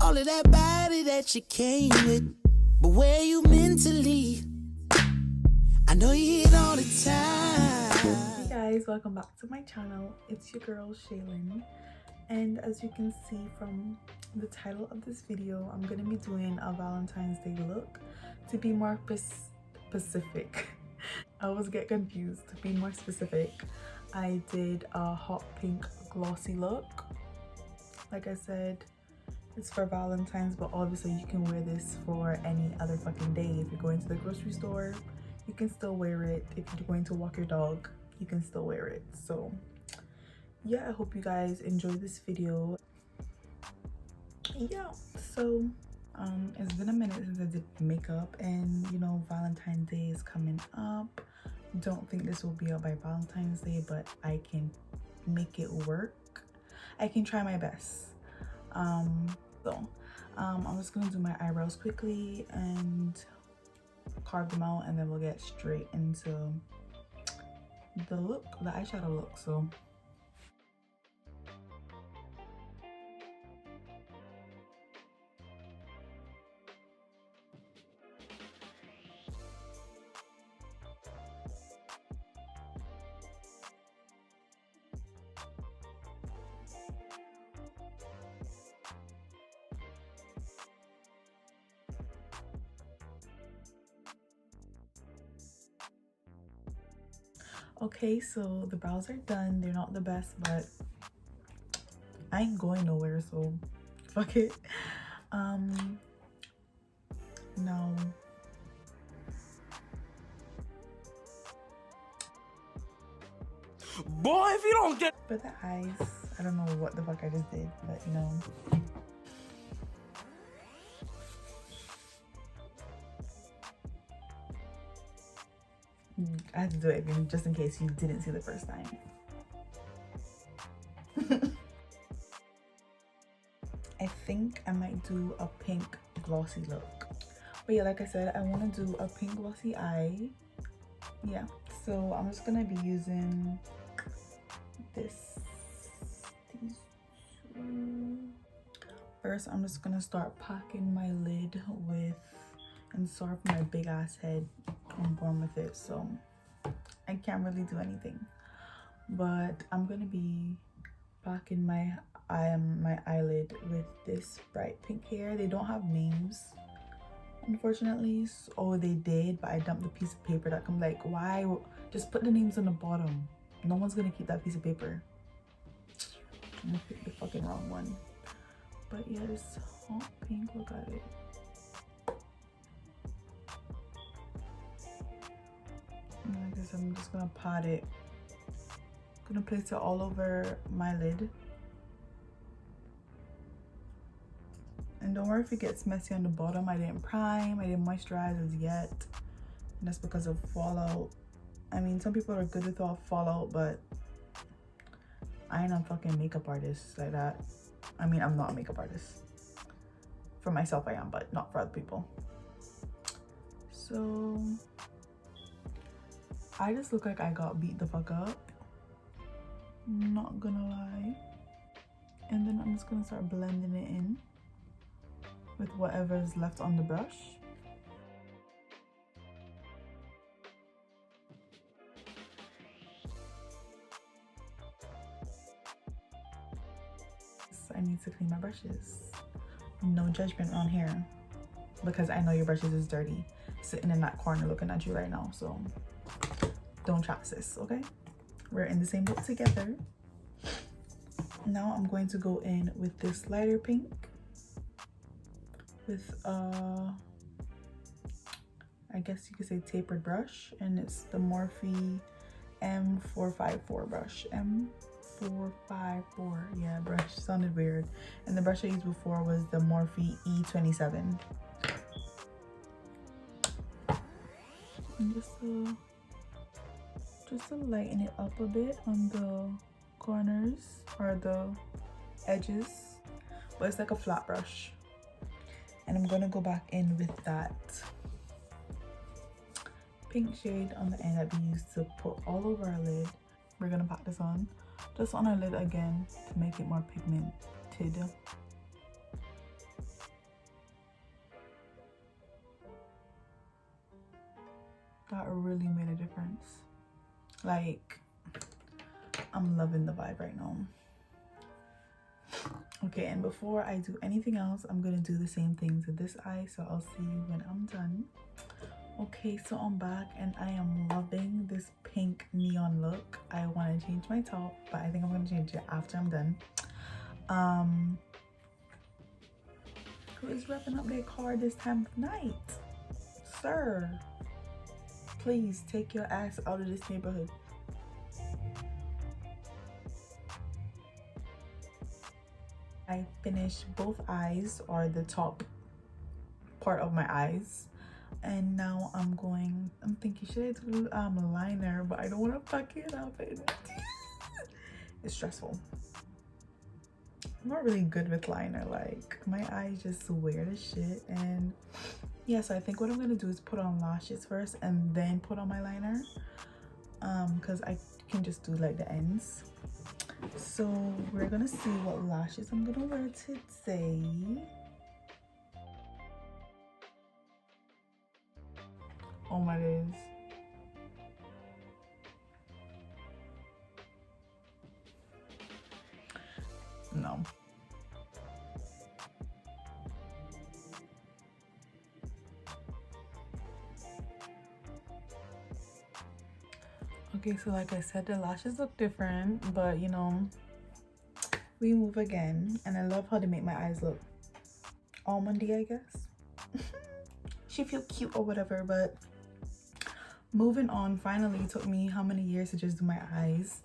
All of that body that you came with, but where you mentally? I know you hit all the time. Hey guys, welcome back to my channel. It's your girl Shaylin, and as you can see from the title of this video, I'm gonna be doing a Valentine's Day look. To be more specific, I always get confused. To be more specific, I did a hot pink glossy look. Like I said, it's for Valentine's, but obviously you can wear this for any other fucking day. If you're going to the grocery store, you can still wear it. If you're going to walk your dog, you can still wear it. So yeah, I hope you guys enjoy this video. Yeah, so it's been a minute since I did makeup, and you know, Valentine's Day is coming up. Don't think this will be out by Valentine's Day, but I can make it work. I can try my best. I'm just gonna do my eyebrows quickly and carve them out, and then we'll get straight into the look, the eyeshadow look. So okay, so the brows are done. They're not the best, but I ain't going nowhere, so fuck it. Now Boy, if you don't get for the eyes, I don't know what the fuck I just did, but you know. I had to do it again just in case you didn't see the first time. I think I might do a pink glossy look. But yeah, like I said, I want to do a pink glossy eye. Yeah, so I'm just gonna be using these two. First, I'm just gonna start packing my lid with, and sorry for my big ass head, I'm born with it, so I can't really do anything. But I'm gonna be packing my eyelid with this bright pink hair. They don't have names, unfortunately. Oh, they did, but I dumped the piece of paper that comes. Like, why? Just put the names on the bottom. No one's gonna keep that piece of paper. I'm gonna pick the fucking wrong one. But yeah, this hot pink, look at it. I guess I'm just gonna pat it. I'm gonna place it all over my lid. And don't worry if it gets messy on the bottom. I didn't prime, I didn't moisturize as yet. And that's because of fallout. I mean, some people are good without fallout, but I ain't a fucking makeup artist like that. I mean, I'm not a makeup artist. For myself I am, but not for other people. So I just look like I got beat the fuck up, not gonna lie. And then I'm just gonna start blending it in with whatever's left on the brush. I need to clean my brushes. No judgment on here, because I know your brushes is dirty, sitting in that corner looking at you right now. So don't chat, sis, okay? We're in the same boat together. Now I'm going to go in with this lighter pink with I guess you could say tapered brush, and it's the Morphe M454 brush. M454, yeah, brush sounded weird. And the brush I used before was the Morphe E27. And just to lighten it up a bit on the corners or the edges, but it's like a flat brush. And I'm gonna go back in with that pink shade on the end that we used to put all over our lid. We're gonna pack this on just on our lid again to make it more pigmented. That really made a difference. Like, I'm loving the vibe right now. Okay, and before I do anything else, I'm gonna do the same thing to this eye, so I'll see you when I'm done. Okay, so I'm back and I am loving this pink neon look. I want to change my top, but I think I'm gonna change it after I'm done. Who is revving up their car this time of night? Sir, please take your ass out of this neighborhood. I finished both eyes, or the top part of my eyes, and now I'm thinking, should I do liner, but I don't want to fuck it up. It's stressful. I'm not really good with liner. Like, my eyes just weird as shit. And yeah, so I think what I'm gonna do is put on lashes first and then put on my liner, because I can just do like the ends. So we're gonna see what lashes I'm gonna wear today. Oh my days. No. Okay, so like I said, the lashes look different, but you know, we move again. And I love how they make my eyes look almondy, I guess. She feel cute or whatever. But moving on, finally, it took me how many years to just do my eyes.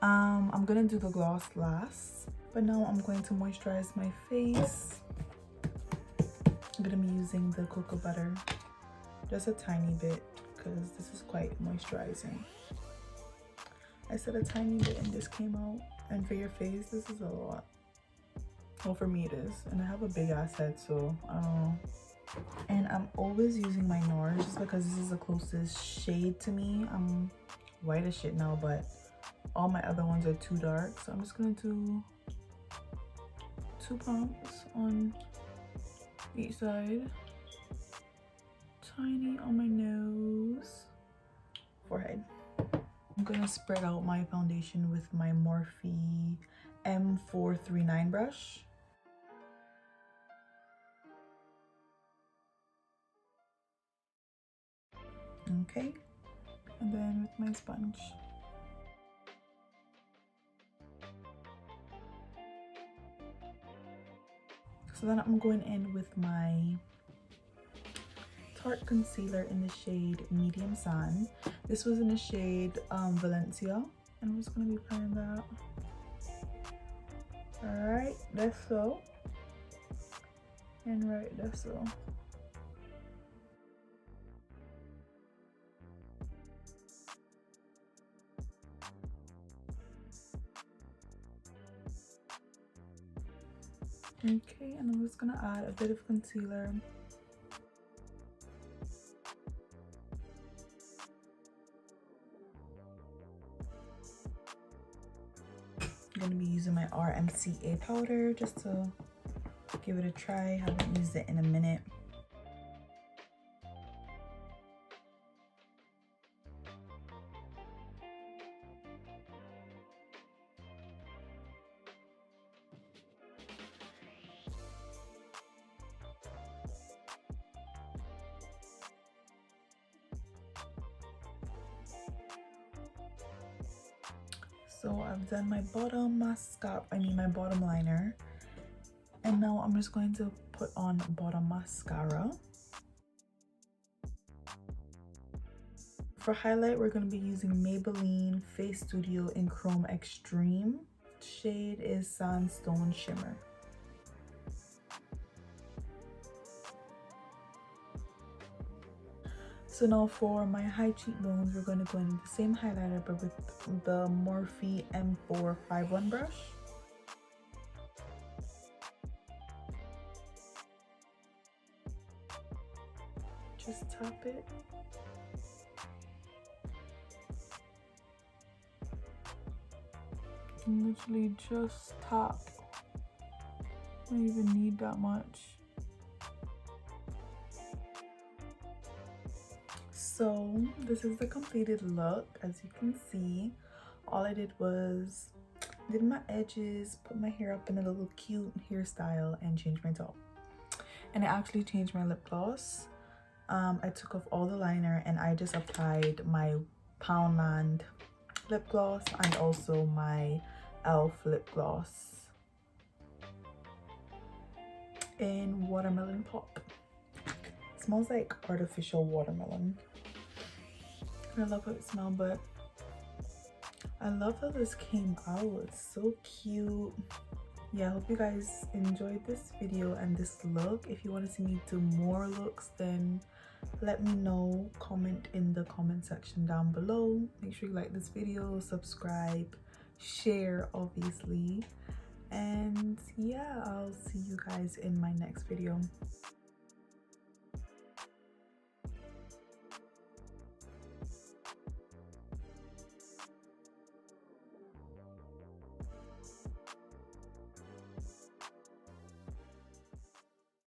I'm gonna do the gloss last, but now I'm going to moisturize my face. I'm gonna be using the cocoa butter, just a tiny bit, because this is quite moisturizing. I said a tiny bit and this came out. And for your face, this is a lot. Well, for me it is. And I have a big ass head, so I don't know. And I'm always using my NARS just because this is the closest shade to me. I'm white as shit now, but all my other ones are too dark. So I'm just gonna do 2 pumps on each side. Tiny on my nose, forehead. I'm gonna spread out my foundation with my Morphe M439 brush. Okay, and then with my sponge. So then I'm going in with my Tarte concealer in the shade Medium Sand. This was in the shade Valencia, and I'm just gonna be applying that. Alright, that's so. And right, that's so. Okay, and I'm just gonna add a bit of concealer. I'm gonna be using my RMCA powder just to give it a try. Haven't used it in a minute. So I've done my bottom mascara, my bottom liner. And now I'm just going to put on bottom mascara. For highlight, we're going to be using Maybelline Face Studio in Chrome Extreme. Shade is Sandstone Shimmer. So now for my high cheekbones, we're going to go in with the same highlighter, but with the Morphe M451 brush. Just tap it. And literally just tap. I don't even need that much. So this is the completed look. As you can see, all I did was did my edges, put my hair up in a little cute hairstyle, and change my top. And I actually changed my lip gloss. I took off all the liner and I just applied my Poundland lip gloss and also my e.l.f. lip gloss in Watermelon Pop. It smells like artificial watermelon. I love how it smells, but I love how this came out. It's so cute. Yeah, I hope you guys enjoyed this video and this look. If you want to see me do more looks, then let me know. Comment in the comment section down below. Make sure you like this video, subscribe, share obviously, and yeah, I'll see you guys in my next video.